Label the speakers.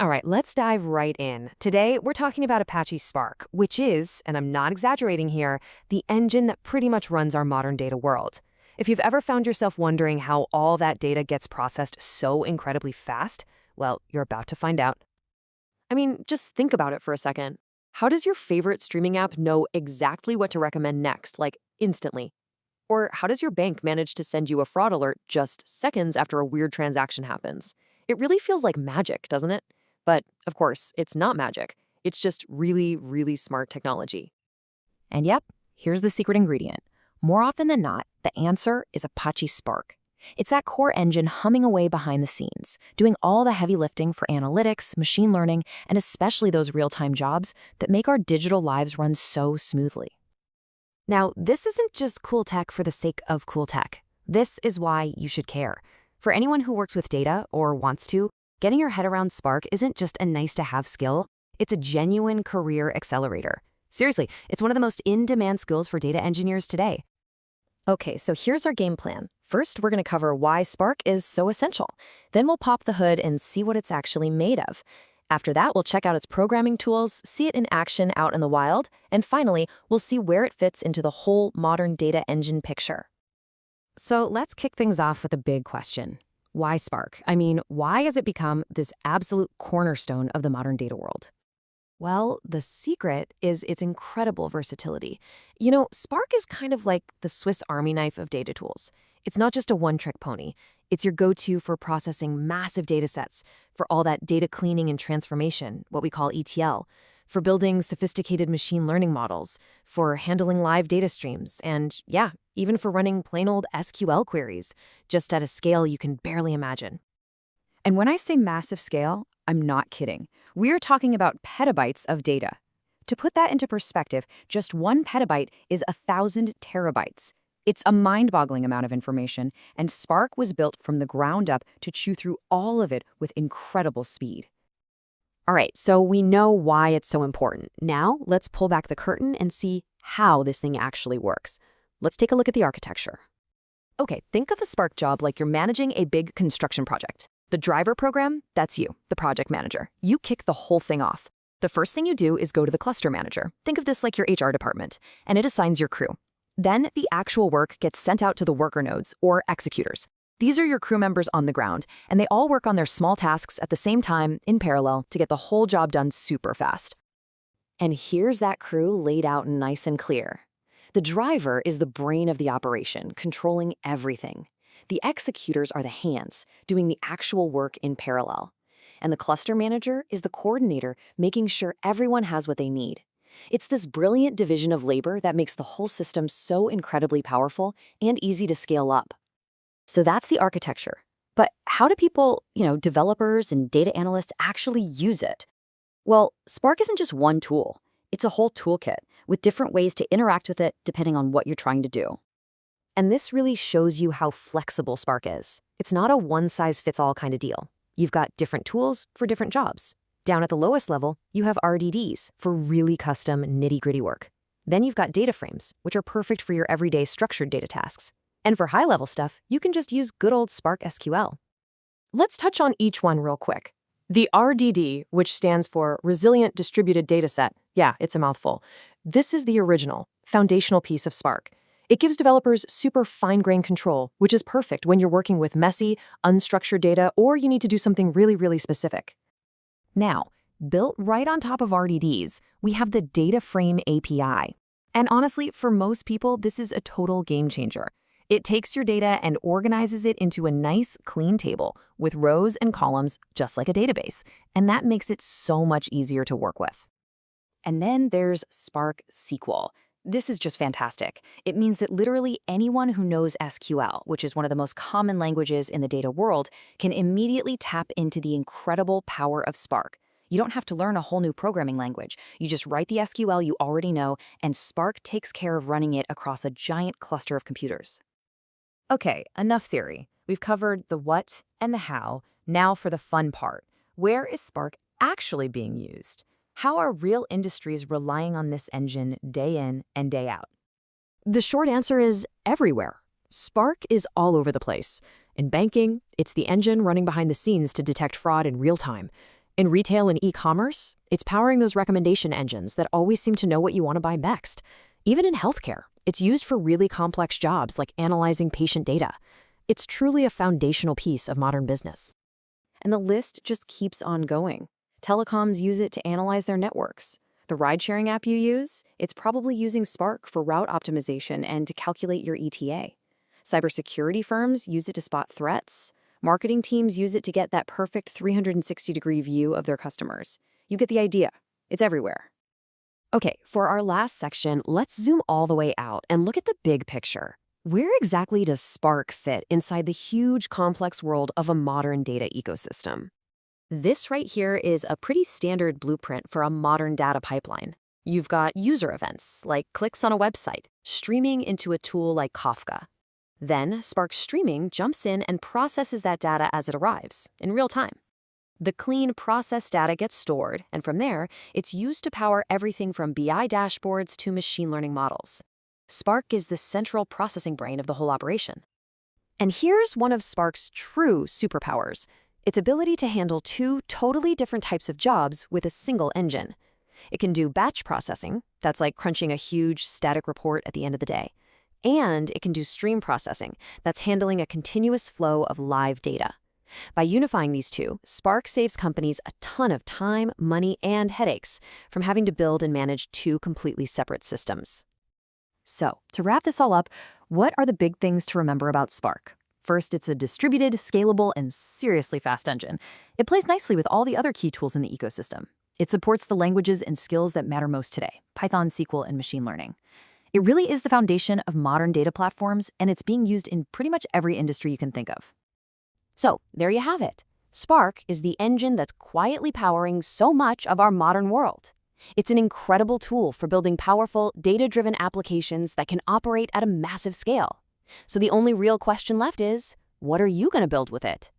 Speaker 1: All right, let's dive right in. Today, we're talking about Apache Spark, which is, and I'm not exaggerating here, the engine that pretty much runs our modern data world. If you've ever found yourself wondering how all that data gets processed so incredibly fast, well, you're about to find out. I mean, just think about it for a second. How does your favorite streaming app know exactly what to recommend next, like instantly? Or how does your bank manage to send you a fraud alert just seconds after a weird transaction happens? It really feels like magic, doesn't it? But, of course, it's not magic. It's just really, really smart technology.
Speaker 2: And yep, here's the secret ingredient. More often than not, the answer is Apache Spark. It's that core engine humming away behind the scenes, doing all the heavy lifting for analytics, machine learning, and especially those real-time jobs that make our digital lives run so smoothly.
Speaker 1: Now, this isn't just cool tech for the sake of cool tech. This is why you should care. For anyone who works with data or wants to, getting your head around Spark isn't just a nice-to-have skill, it's a genuine career accelerator. Seriously, it's one of the most in-demand skills for data engineers today.
Speaker 2: Okay, so here's our game plan. First, we're going to cover why Spark is so essential. Then we'll pop the hood and see what it's actually made of. After that, we'll check out its programming tools, see it in action out in the wild, and finally, we'll see where it fits into the whole modern data engine picture.
Speaker 1: So let's kick things off with a big question. Why Spark? I mean, why has it become this absolute cornerstone of the modern data world? Well, the secret is its incredible versatility. You know, Spark is kind of like the Swiss Army knife of data tools. It's not just a one-trick pony. It's your go-to for processing massive data sets, for all that data cleaning and transformation, what we call ETL, for building sophisticated machine learning models, for handling live data streams, and yeah, even for running plain old SQL queries, just at a scale you can barely imagine. And when I say massive scale, I'm not kidding. We're talking about petabytes of data. To put that into perspective, just 1 petabyte is 1,000 terabytes. It's a mind-boggling amount of information, and Spark was built from the ground up to chew through all of it with incredible speed. All right, so we know why it's so important. Now, let's pull back the curtain and see how this thing actually works. Let's take a look at the architecture. Okay, think of a Spark job like you're managing a big construction project. The driver program, that's you, the project manager. You kick the whole thing off. The first thing you do is go to the cluster manager. Think of this like your HR department, and it assigns your crew. Then the actual work gets sent out to the worker nodes, or executors. These are your crew members on the ground, and they all work on their small tasks at the same time, in parallel, to get the whole job done super fast. And here's that crew laid out nice and clear. The driver is the brain of the operation, controlling everything. The executors are the hands, doing the actual work in parallel. And the cluster manager is the coordinator, making sure everyone has what they need. It's this brilliant division of labor that makes the whole system so incredibly powerful and easy to scale up. So that's the architecture. But how do people, developers and data analysts actually use it? Well, Spark isn't just one tool. It's a whole toolkit with different ways to interact with it depending on what you're trying to do. And this really shows you how flexible Spark is. It's not a one-size-fits-all kind of deal. You've got different tools for different jobs. Down at the lowest level, you have RDDs for really custom, nitty-gritty work. Then you've got DataFrames, which are perfect for your everyday structured data tasks. And for high-level stuff, you can just use good old Spark SQL. Let's touch on each one real quick. The RDD, which stands for Resilient Distributed Dataset, yeah, it's a mouthful. This is the original, foundational piece of Spark. It gives developers super fine-grained control, which is perfect when you're working with messy, unstructured data or you need to do something really, really specific. Now, built right on top of RDDs, we have the DataFrame API. And honestly, for most people, this is a total game changer. It takes your data and organizes it into a nice, clean table with rows and columns, just like a database. And that makes it so much easier to work with. And then there's Spark SQL. This is just fantastic. It means that literally anyone who knows SQL, which is one of the most common languages in the data world, can immediately tap into the incredible power of Spark. You don't have to learn a whole new programming language. You just write the SQL you already know, and Spark takes care of running it across a giant cluster of computers. Okay, enough theory. We've covered the what and the how. Now for the fun part. Where is Spark actually being used? How are real industries relying on this engine day in and day out? The short answer is everywhere. Spark is all over the place. In banking, it's the engine running behind the scenes to detect fraud in real time.
Speaker 2: In retail and e-commerce, it's powering those recommendation engines that always seem to know what you want to buy next. Even in healthcare, it's used for really complex jobs like analyzing patient data. It's truly a foundational piece of modern business. And the list just keeps on going. Telecoms use it to analyze their networks. The ride-sharing app you use, it's probably using Spark for route optimization and to calculate your ETA. Cybersecurity firms use it to spot threats. Marketing teams use it to get that perfect 360-degree view of their customers. You get the idea. It's everywhere. Okay, for our last section, let's zoom all the way out and look at the big picture. Where exactly does Spark fit inside the huge, complex world of a modern data ecosystem? This right here is a pretty standard blueprint for a modern data pipeline. You've got user events, like clicks on a website, streaming into a tool like Kafka. Then Spark Streaming jumps in and processes that data as it arrives, in real time. The clean processed data gets stored, and from there, it's used to power everything from BI dashboards to machine learning models. Spark is the central processing brain of the whole operation. And here's one of Spark's true superpowers: its ability to handle two totally different types of jobs with a single engine. It can do batch processing, that's like crunching a huge static report at the end of the day. And it can do stream processing, that's handling a continuous flow of live data. By unifying these two, Spark saves companies a ton of time, money, and headaches from having to build and manage two completely separate systems. So, to wrap this all up, what are the big things to remember about Spark? First, it's a distributed, scalable, and seriously fast engine. It plays nicely with all the other key tools in the ecosystem. It supports the languages and skills that matter most today: Python, SQL, and machine learning. It really is the foundation of modern data platforms, and it's being used in pretty much every industry you can think of. So, there you have it. Spark is the engine that's quietly powering so much of our modern world. It's an incredible tool for building powerful, data-driven applications that can operate at a massive scale. So the only real question left is, what are you going to build with it?